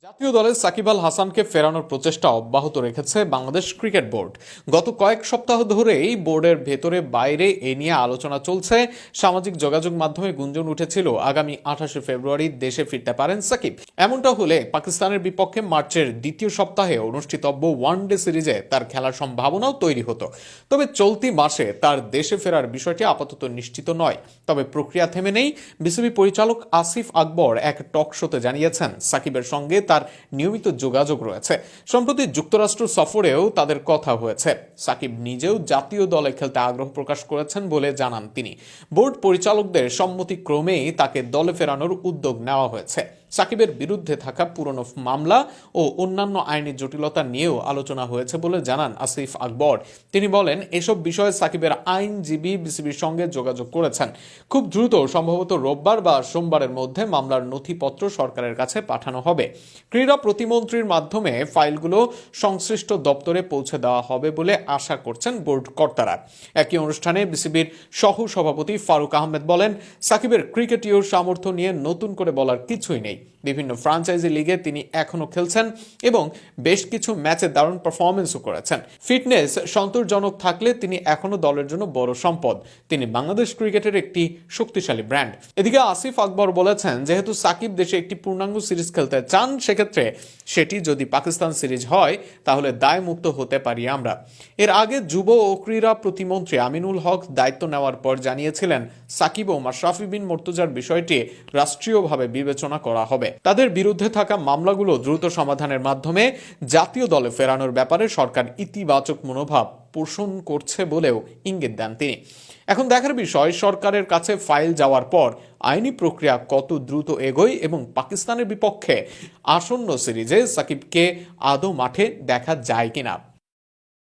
জাতীয় দলে সাকিব আল হাসানকে ফেরানোর প্রচেষ্টা অব্যাহত রেখেছে বাংলাদেশ ক্রিকেট বোর্ড। গত কয়েক সপ্তাহ ধরেই বোর্ডের ভেতরে বাইরে এ নিয়ে আলোচনা চলছে। সামাজিক যোগাযোগ মাধ্যমে গুঞ্জন উঠেছিল আগামী 28 ফেব্রুয়ারি দেশে ফিরতে পারেন সাকিব। এমনটা হলে পাকিস্তানের বিপক্ষে মার্চের দ্বিতীয় সপ্তাহে অনুষ্ঠিতব্য ওয়ানডে সিরিজে তার খেলার সম্ভাবনাও তৈরি হতো। তবে চলতি মাসে তার দেশে ফেরার বিষয়টি আপাতত নিশ্চিত নয়। তবে প্রক্রিয়া থেমে নেই। বিসিবি পরিচালক আসিফ আকবর এক টক শোতে জানিয়েছেন সাকিবের সঙ্গে তার নিয়মিত যোগাযোগ রয়েছে। সম্প্রতি যুক্তরাষ্ট্র সফরেও তাদের কথা হয়েছে। সাকিব নিজেও জাতীয় দলে খেলতে আগ্রহ প্রকাশ করেছেন বলে জানান তিনি। বোর্ড পরিচালকদের সম্মতিক্রমেই তাকে দলে ফেরানোর উদ্যোগ নেওয়া হয়েছে। সাকিবের বিরুদ্ধে থাকা পুরনো মামলা ও অন্যান্য আইনি জটিলতা নিয়েও আলোচনা হয়েছে বলে জানান আসিফ আকবর। তিনি বলেন, এসব বিষয়ে সাকিবের আইনজীবী বিসিবির সঙ্গে যোগাযোগ করেছেন। খুব দ্রুত, সম্ভবত রোববার বা সোমবারের মধ্যে মামলার নথিপত্র সরকারের কাছে পাঠানো হবে। ক্রীড়া প্রতিমন্ত্রীর মাধ্যমে ফাইলগুলো সংশ্লিষ্ট দপ্তরে পৌঁছে দেওয়া হবে বলে আশা করছেন বোর্ড কর্তারা। একই অনুষ্ঠানে বিসিবির সহ সভাপতি ফারুক আহমেদ বলেন, সাকিবের ক্রিকেটীয় সামর্থ্য নিয়ে নতুন করে বলার কিছুই নেই। বিভিন্ন ফ্র্যাঞ্চাইজি লিগে তিনি এখনো খেলছেন এবং বেশ কিছু ম্যাচে দারুণ পারফরমেন্সও করেছেন। ফিটনেস সন্তোষজনক থাকলে তিনি এখনো দলের জন্য বড় সম্পদ। তিনি বাংলাদেশ ক্রিকেটের একটি শক্তিশালী ব্র্যান্ড। এদিকে আসিফ আকবর বলেছেন, যেহেতু সাকিব দেশে একটি পূর্ণাঙ্গ সিরিজ খেলতে চান, সেক্ষেত্রে সেটি যদি পাকিস্তান সিরিজ হয় তাহলে দায় মুক্ত হতে পারি আমরা। এর আগে যুব ও ক্রীড়া প্রতিমন্ত্রী আমিনুল হক দায়িত্ব নেওয়ার পর জানিয়েছিলেন, সাকিব ও মাশরাফি বিন মুর্তজার বিষয়টি রাষ্ট্রীয়ভাবে বিবেচনা করা হবে। তাদের বিরুদ্ধে থাকা মামলাগুলো দ্রুত সমাধানের মাধ্যমে জাতীয় দলে ফেরানোর ব্যাপারে সরকার ইতিবাচক মনোভাব পোষণ করছে বলেও ইঙ্গিত দেন তিনি। এখন দেখার বিষয়, সরকারের কাছে ফাইল যাওয়ার পর আইনি প্রক্রিয়া কত দ্রুত এগোয় এবং পাকিস্তানের বিপক্ষে আসন্ন সিরিজে সাকিবকে আদৌ মাঠে দেখা যায় কিনা।